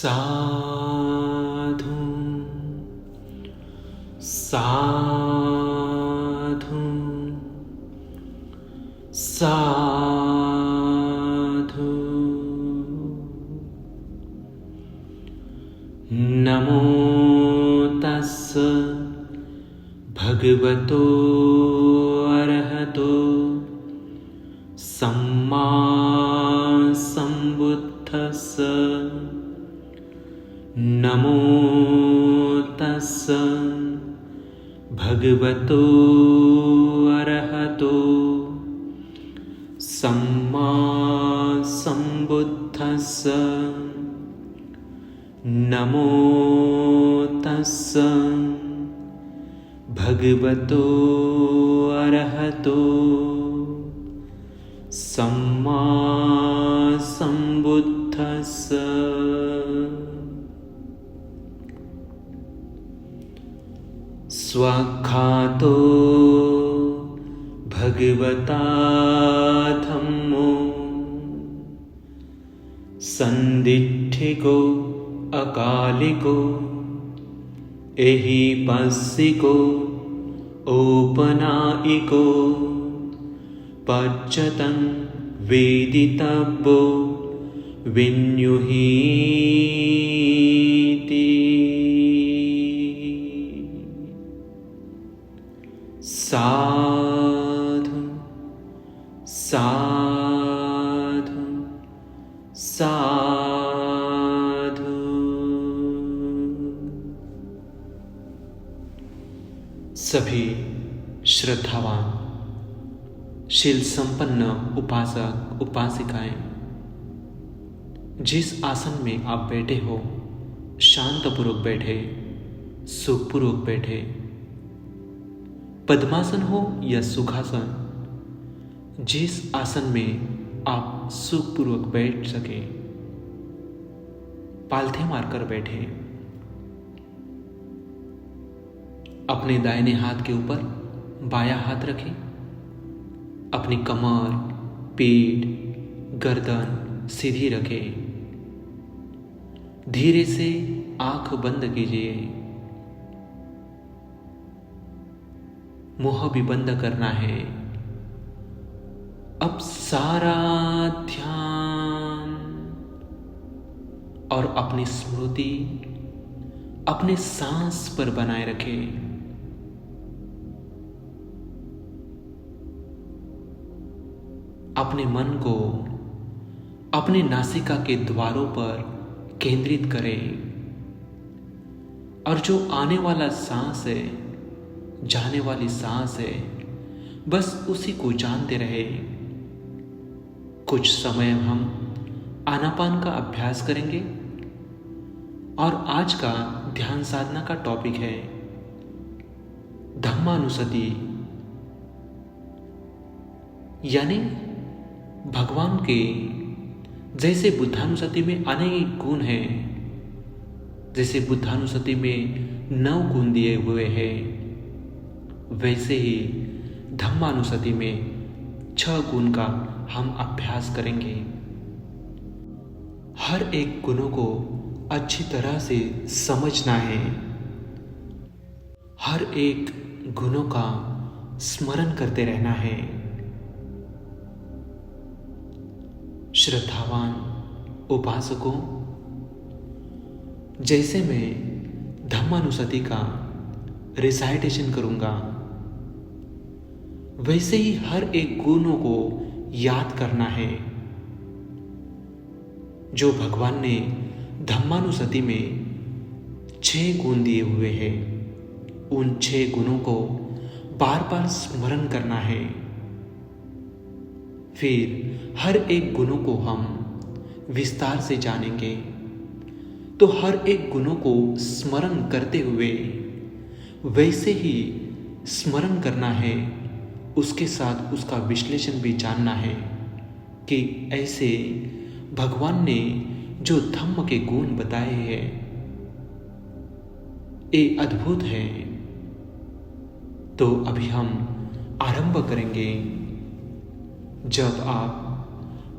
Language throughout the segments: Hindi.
साधु साधु साधु। नमो तस्स भगवतो अरहतो सम्मा सम्बुद्धस्स। नमो तस्स भगवतो अरहतो सम्मा सम्बुद्धस्स। नमो तस्स भगवतो अरहतो सम्मा सम्बुद्धस्स। स्वाख्यातो भगवता धम्मो संदिट्ठिको अकालिको एहिपस्सिको औपनायिको पच्यतं वेदितव्यो विन्युहीति। साधु साधु साधु। सभी श्रद्धावान शील संपन्न उपासक उपासिकाएं, जिस आसन में आप बैठे हो शांतपूर्वक बैठे, सुखपूर्वक बैठे। पद्मासन हो या सुखासन, जिस आसन में आप सुखपूर्वक बैठ सके, पालथे मारकर बैठे। अपने दाहिने हाथ के ऊपर बायां हाथ रखें। अपनी कमर, पीठ, गर्दन सीधी रखें। धीरे से आंख बंद कीजिए। मुंह भी बंद करना है। अब सारा ध्यान और अपनी स्मृति अपने सांस पर बनाए रखें। अपने मन को अपने नासिका के द्वारों पर केंद्रित करें और जो आने वाला सांस है, जाने वाली सांस है, बस उसी को जानते रहे। कुछ समय हम आनापान का अभ्यास करेंगे और आज का ध्यान साधना का टॉपिक है धम्मानुसति, यानी भगवान के जैसे बुद्धानुसति में अनेक गुण हैं, जैसे बुद्धानुसति में 9 गुण दिए हुए हैं, वैसे ही धम्मानुसति में 6 गुण का हम अभ्यास करेंगे। हर एक गुणों को अच्छी तरह से समझना है। हर एक गुणों का स्मरण करते रहना है। श्रद्धावान उपासकों, जैसे मैं धम्मानुसति का रिसाइटेशन करूंगा, वैसे ही हर एक गुणों को याद करना है जो भगवान ने धम्मानुसति में 6 गुण दिए हुए हैं। उन 6 गुणों को बार बार स्मरण करना है। फिर हर एक गुणों को हम विस्तार से जानेंगे। तो हर एक गुणों को स्मरण करते हुए वैसे ही स्मरण करना है, उसके साथ उसका विश्लेषण भी जानना है कि ऐसे भगवान ने जो धम्म के गुण बताए हैं, ये अद्भुत है। तो अभी हम आरंभ करेंगे। जब आप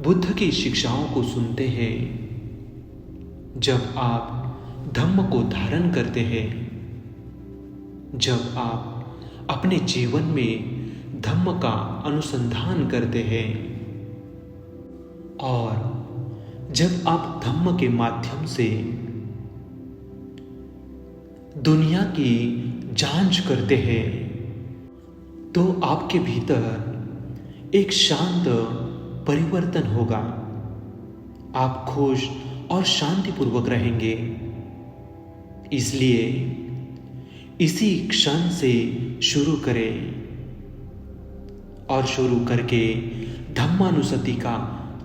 बुद्ध की शिक्षाओं को सुनते हैं जब आप धम्म को धारण करते हैं, जब आप अपने जीवन में धम्म का अनुसंधान करते हैं और जब आप धम्म के माध्यम से दुनिया की जांच करते हैं, तो आपके भीतर एक शांत परिवर्तन होगा। आप खुश और शांतिपूर्वक रहेंगे। इसलिए इसी क्षण से शुरू करें और शुरू करके धम्मानुसति का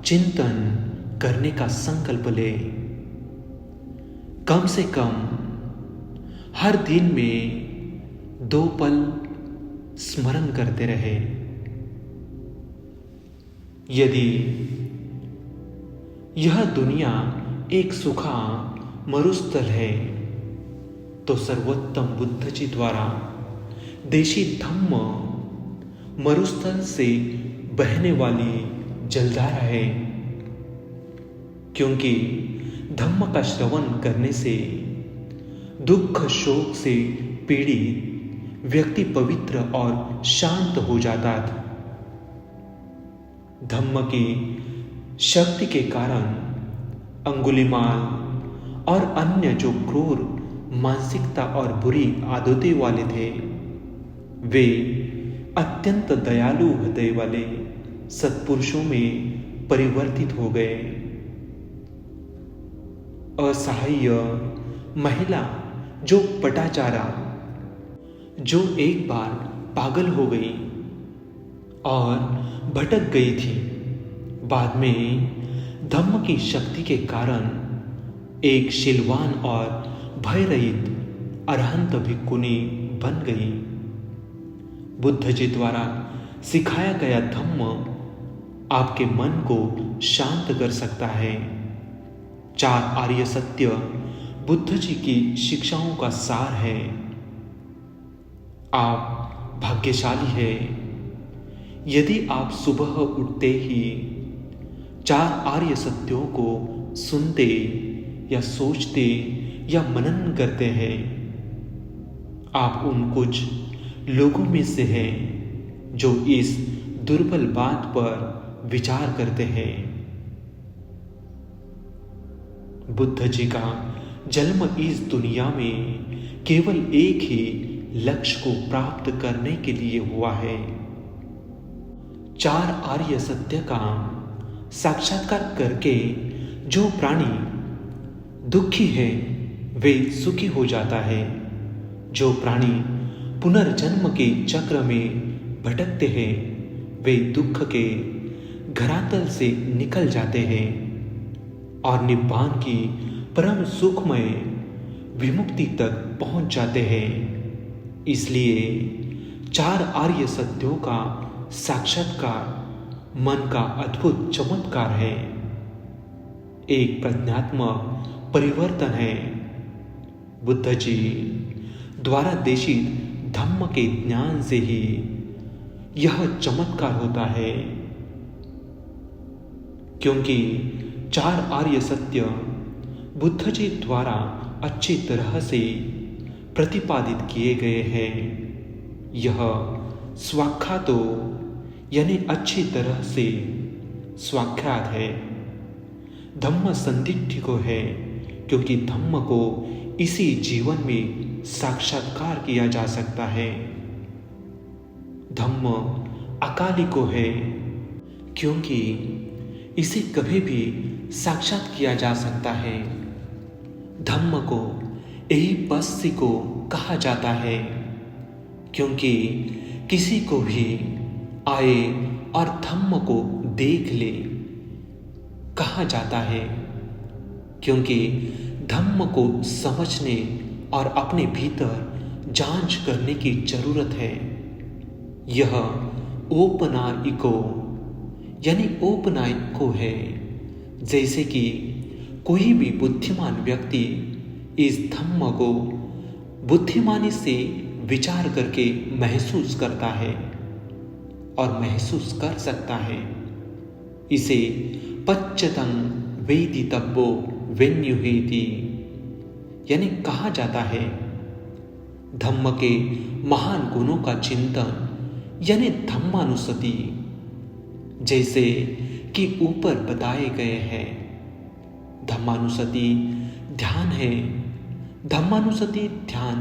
चिंतन करने का संकल्प लें। कम से कम हर दिन में 2 पल स्मरण करते रहे। यदि यह दुनिया एक सूखा मरुस्थल है, तो सर्वोत्तम बुद्ध जी द्वारा देशी धम्म मरुस्थल से बहने वाली जलधारा है, क्योंकि धम्म का श्रवण करने से दुख शोक से पीड़ित व्यक्ति पवित्र और शांत हो जाता था। धम्म की शक्ति के कारण अंगुलीमाल और अन्य जो क्रूर मानसिकता और बुरी आदतें वाले थे, वे अत्यंत दयालु हृदय वाले सत्पुरुषों में परिवर्तित हो गए। असहाय महिला जो पटाचारा, जो एक बार पागल हो गई और भटक गई थी, बाद में धम्म की शक्ति के कारण एक शीलवान और भय रहित अरहंत भिक्खुनी बन गई। बुद्ध जी द्वारा सिखाया गया धम्म आपके मन को शांत कर सकता है। 4 आर्य सत्य बुद्ध जी की शिक्षाओं का सार है। आप भाग्यशाली हैं यदि आप सुबह उठते ही 4 आर्य सत्यों को सुनते या सोचते या मनन करते हैं। आप उन कुछ लोगों में से हैं जो इस दुर्बल बात पर विचार करते हैं। बुद्ध जी का जन्म इस दुनिया में केवल एक ही लक्ष्य को प्राप्त करने के लिए हुआ है। 4 आर्य सत्य का साक्षात्कार करके जो प्राणी दुखी है वे सुखी हो जाता है। जो प्राणी पुनर्जन्म के चक्र में भटकते हैं वे दुख के घरातल से निकल जाते हैं और निब्बान की परम सुखमय विमुक्ति तक पहुंच जाते हैं। इसलिए 4 आर्य सत्यों का साक्षात्कार मन का अद्भुत चमत्कार है, एक प्रज्ञात्मक परिवर्तन है। बुद्ध जी द्वारा देशित धम्म के ज्ञान से ही यह चमत्कार होता है, क्योंकि 4 आर्य सत्य बुद्ध जी द्वारा अच्छी तरह से प्रतिपादित किए गए हैं। यह स्वाख्यातो यानी अच्छी तरह से स्वाख्यात है। धम्म संदिग्ध को है, क्योंकि धम्म को इसी जीवन में साक्षात्कार किया जा सकता है। धम्म अकाली को है, क्योंकि इसे कभी भी साक्षात किया जा सकता है। धम्म को एहिपस्सी को कहा जाता है, क्योंकि किसी को भी आए और धम्म को देख ले कहा जाता है, क्योंकि धम्म को समझने और अपने भीतर जांच करने की जरूरत है। यह औपनायिको यानी औपनायिको है। जैसे कि कोई भी बुद्धिमान व्यक्ति इस धम्म को बुद्धिमानी से विचार करके महसूस करता है और महसूस कर सकता है। इसे पच्चतं वेदितव्यो वेन्युहीति, यानी कहा जाता है धम्म के महान गुणों का चिंतन यानी धम्मानुसति, जैसे कि ऊपर बताए गए हैं। धम्मानुसति ध्यान है। धम्मानुसति ध्यान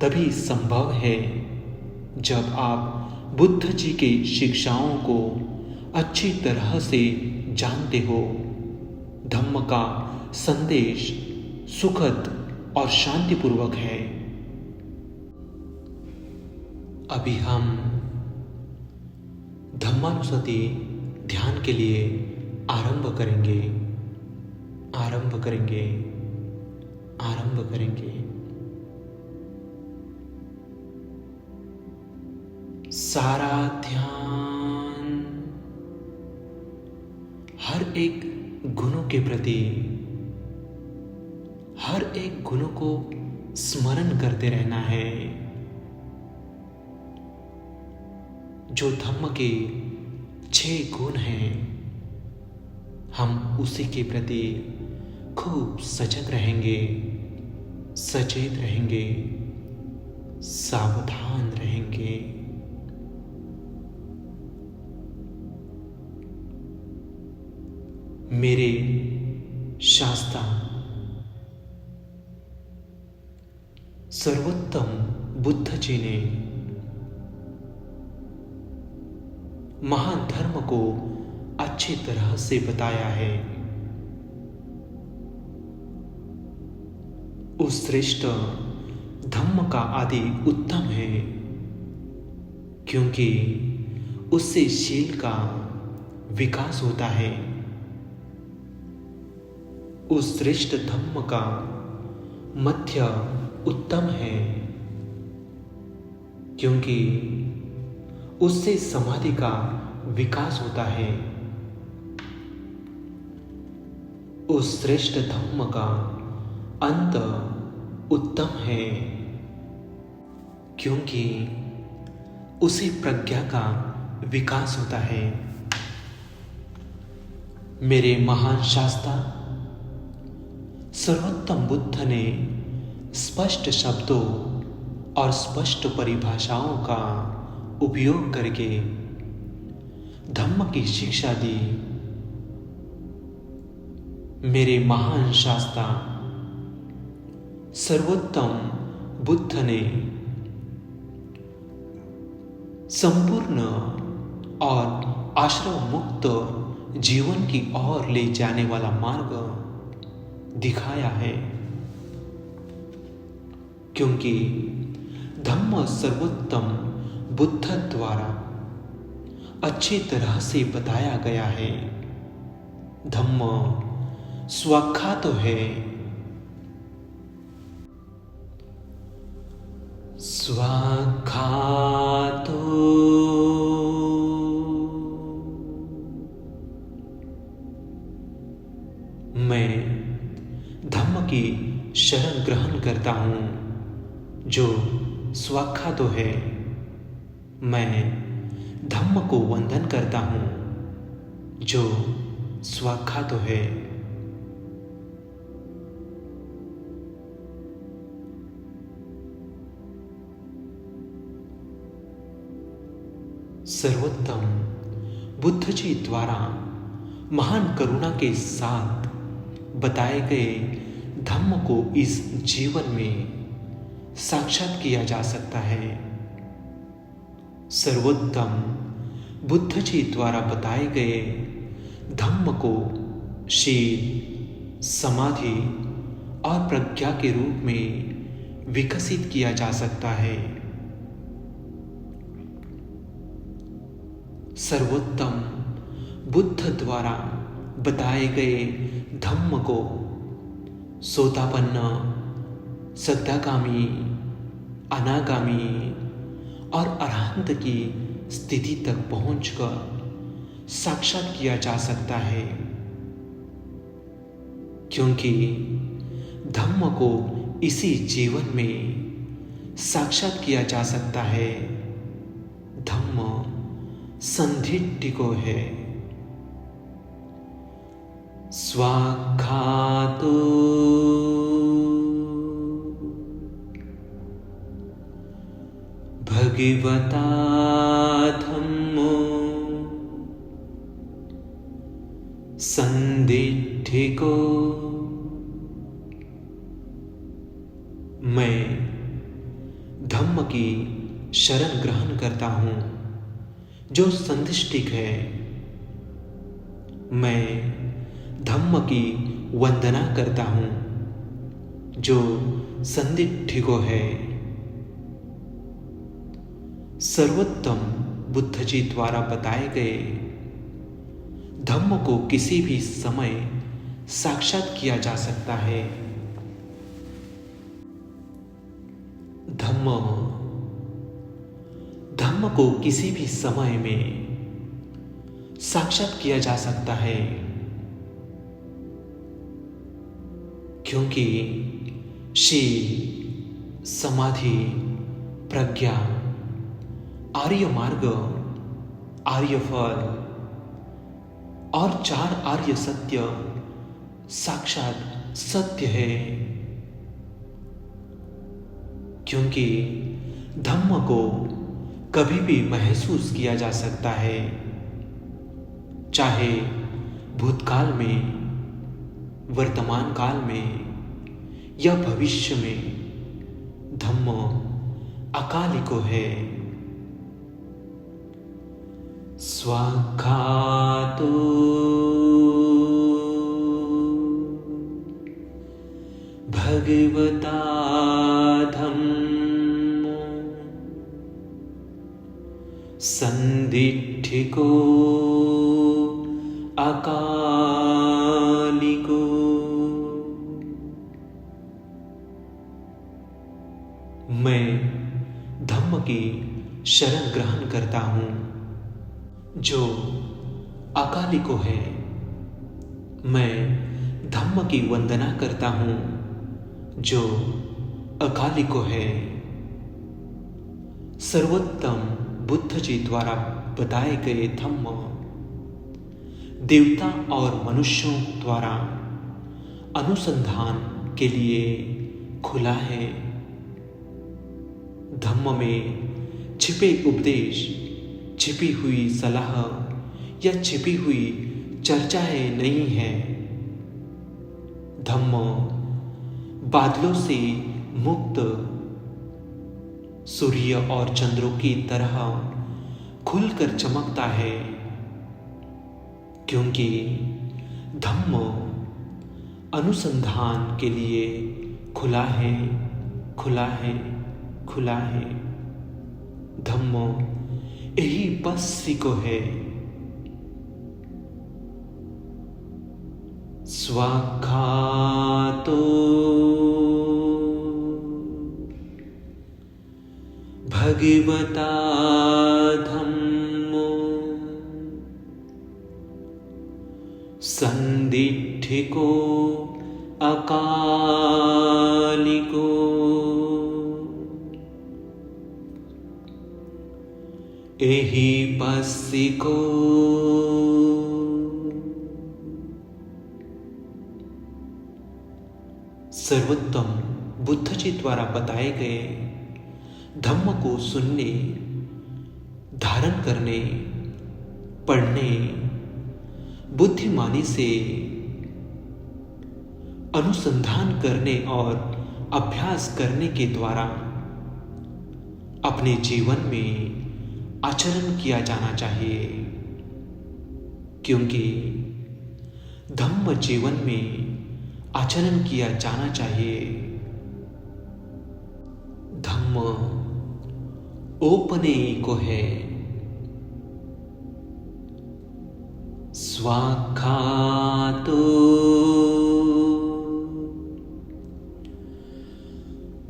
तभी संभव है जब आप बुद्ध जी के शिक्षाओं को अच्छी तरह से जानते हो। धम्म का संदेश सुखद और शांतिपूर्वक है। अभी हम धम्मानुसति ध्यान के लिए आरंभ करेंगे। सारा ध्यान हर एक गुणों के प्रति, हर एक गुणों को स्मरण करते रहना है। जो धम्म के 6 गुण हैं, हम उसी के प्रति खूब सजग रहेंगे, सचेत रहेंगे, सावधान रहेंगे। मेरे शास्ता सर्वोत्तम बुद्ध जी ने महान धर्म को अच्छी तरह से बताया है। उस श्रेष्ठ धम्म का आदि उत्तम है, क्योंकि उससे शील का विकास होता है। उस श्रेष्ठ धम्म का मध्य उत्तम है, क्योंकि उससे समाधि का विकास होता है। उस श्रेष्ठ धम्म का अंत उत्तम है, क्योंकि उसे प्रज्ञा का विकास होता है। मेरे महान शास्त्रा सर्वोत्तम बुद्ध ने स्पष्ट शब्दों और स्पष्ट परिभाषाओं का उपयोग करके धम्म की शिक्षा दी। मेरे महान शास्त्रा सर्वोत्तम बुद्ध ने संपूर्ण और आश्रम मुक्त जीवन की ओर ले जाने वाला मार्ग दिखाया है, क्योंकि धम्म सर्वोत्तम बुद्ध द्वारा अच्छी तरह से बताया गया है। धम्म स्वाख्यातो है। स्वाख्यातो मैं धम्म की शरण ग्रहण करता हूं, जो स्वाख्यातो है। मैं धम्म को वंदन करता हूं, जो स्वाख्यातो है। सर्वोत्तम बुद्ध जी द्वारा महान करुणा के साथ बताए गए धम्म को इस जीवन में साक्षात किया जा सकता है। सर्वोत्तम बुद्ध जी द्वारा बताए गए धम्म को शील, समाधि और प्रज्ञा के रूप में विकसित किया जा सकता है। सर्वोत्तम बुद्ध द्वारा बताए गए धम्म को सोतापन्न, सद्दागामी, अनागामी और अरहंत की स्थिति तक पहुंचकर साक्षात किया जा सकता है, क्योंकि धम्म को इसी जीवन में साक्षात किया जा सकता है। धम्म संधिट्ठिको है। स्वाख्यातो भगवता धम्मो संदिठिको। मैं धम्म की शरण ग्रहण करता हूँ जो संदिष्टिक है। मैं धम्म की वंदना करता हूँ जो संदिठिको है। सर्वोत्तम बुद्ध जी द्वारा बताए गए धम्म को किसी भी समय साक्षात किया जा सकता है। धम्म को किसी भी समय में साक्षात किया जा सकता है, क्योंकि शील, समाधि, प्रज्ञा, आर्य मार्ग, आर्य फल और 4 आर्य सत्य साक्षात सत्य है। क्योंकि धम्म को कभी भी महसूस किया जा सकता है, चाहे भूतकाल में, वर्तमान काल में या भविष्य में। धम्म अकालिको है। स्वाख्यातो भगवता धम्मो संदिठिको अकालिको। मैं धम्म की शरण ग्रहण करता हूँ जो अकालिको है। मैं धम्म की वंदना करता हूँ जो अकालिको है। सर्वोत्तम बुद्ध जी द्वारा बताए गए धम्म देवता और मनुष्यों द्वारा अनुसंधान के लिए खुला है। धम्म में छिपे उपदेश, छिपी हुई सलाह या छिपी हुई चर्चाएं नहीं है। धम्म बादलों से मुक्त सूर्य और चंद्रों की तरह खुलकर चमकता है, क्योंकि धम्म अनुसंधान के लिए खुला है, खुला है, खुला है। धम्म यही पस्सिको है। स्वाख्यातो भगवता धम्मो संदिठिको अकालिको। एहि पस्सिको सर्वोत्तम बुद्ध जी द्वारा बताए गए धम्म को सुनने, धारण करने, पढ़ने, बुद्धिमानी से अनुसंधान करने और अभ्यास करने के द्वारा अपने जीवन में आचरण किया जाना चाहिए, क्योंकि धम्म जीवन में आचरण किया जाना चाहिए। धम्म औपनेयिको है। स्वाख्यातो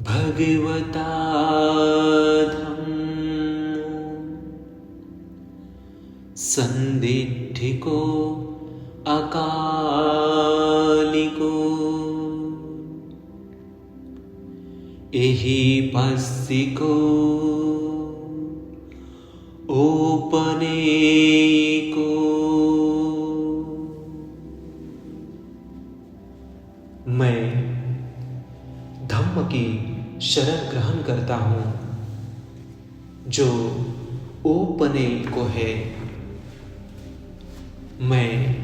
भगवता धम्मो संदिठिको अकालिको। एहि पस्सिको औपनेयिको। शरण ग्रहण करता हूँ जो ओपने को है। मैं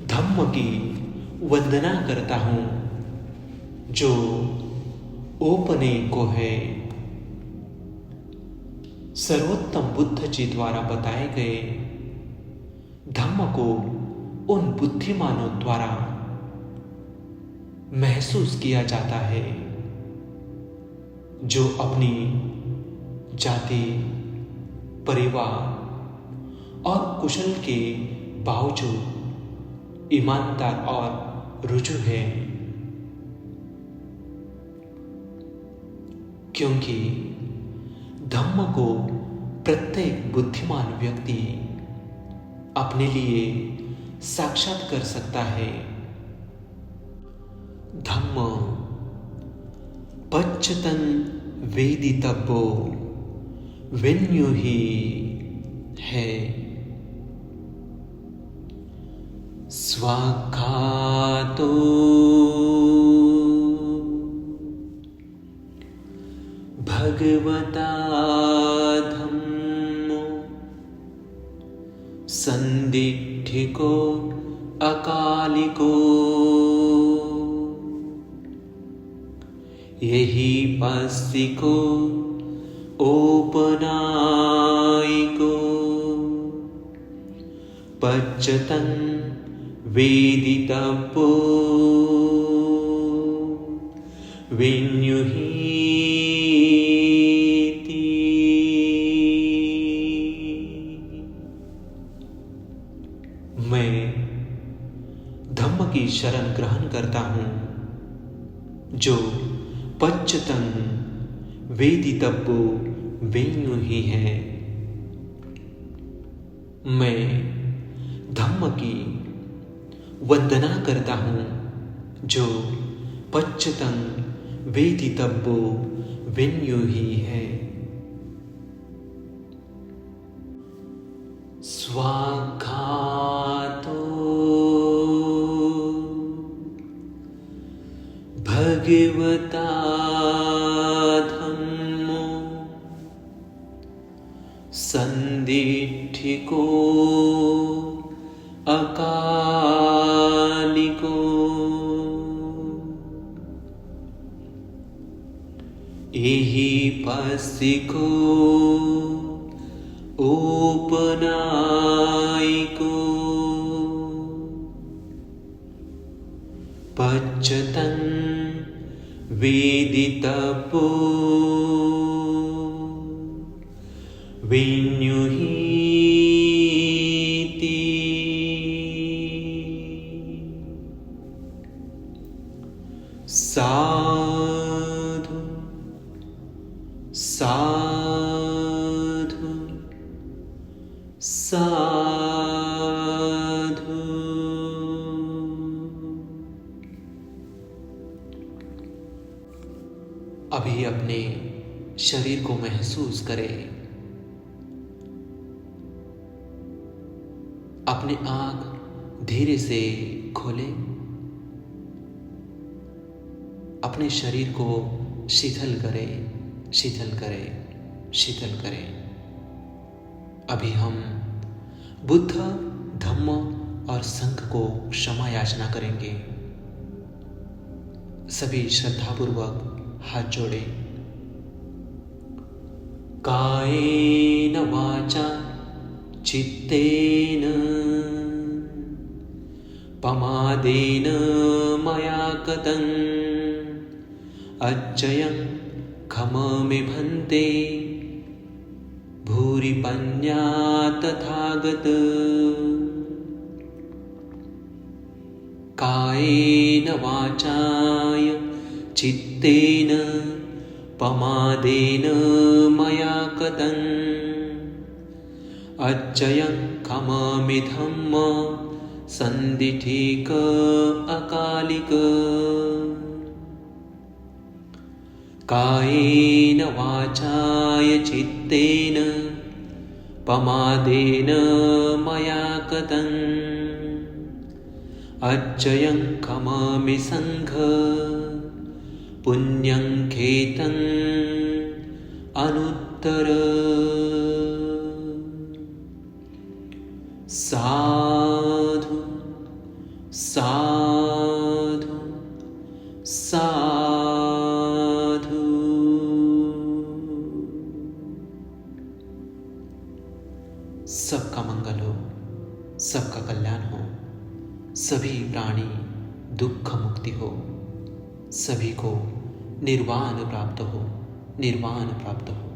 धम्म की वंदना करता हूँ जो ओपने को है। सर्वोत्तम बुद्ध जी द्वारा बताए गए धम्म को उन बुद्धिमानों द्वारा महसूस किया जाता है जो अपनी जाति, परिवार और कुशल के बावजूद ईमानदार और रुजू है, क्योंकि धम्म को प्रत्येक बुद्धिमान व्यक्ति अपने लिए साक्षात कर सकता है। धम्म पच्यतन वेदितव्यो विन्यु ही है। स्वाख्यातो भगवता धम्मो संदिठिको अकालिको यही पस्सिको ओपनायिको पच्यतन वेदितव्यो विन्युहीति। मैं धम्म की शरण ग्रहण करता हूँ जो पच्यतन वेदितव्यो विन्यु ही है। मैं धम्म की वंदना करता हूँ जो पच्यतन वेदितव्यो विन्यु ही है। स्वाख्यातो भगवता धम्मो संदिठिको अकालिको एहि पस्सिको ओपनायिको पच्यतन वेदितव्यो विन्युहीति। साधु साधु साधु। अभी अपने शरीर को महसूस करें। अपनी आंख धीरे से खोलें। अपने शरीर को शीतल करें, शीतल करें, शीतल करें। अभी हम बुद्ध, धम्म और संघ को क्षमा याचना करेंगे। सभी श्रद्धापूर्वक हाथ जोड़े। कायेन वाचा चित्तेन पमादेन मया कृतं अज्जयं खममे भन्ते भूरिपन्या तथागत। कायेन वाचाय चित्तेन पमादेन मया कृतं अज्जयं खममे धम्म संदिठिक अकालिक। कायेन वाचाय चित्तेन पमादेन मया कृतं अज्जयं खममे संघ पुण्यं खेतं अनुत्तर साधु साधु साधु। सबका मंगल हो, सबका कल्याण हो, सभी प्राणी दुख मुक्ति हो, सभी को निर्वाण प्राप्त हो, निर्वाण प्राप्त हो,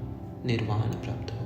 निर्वाण प्राप्त हो।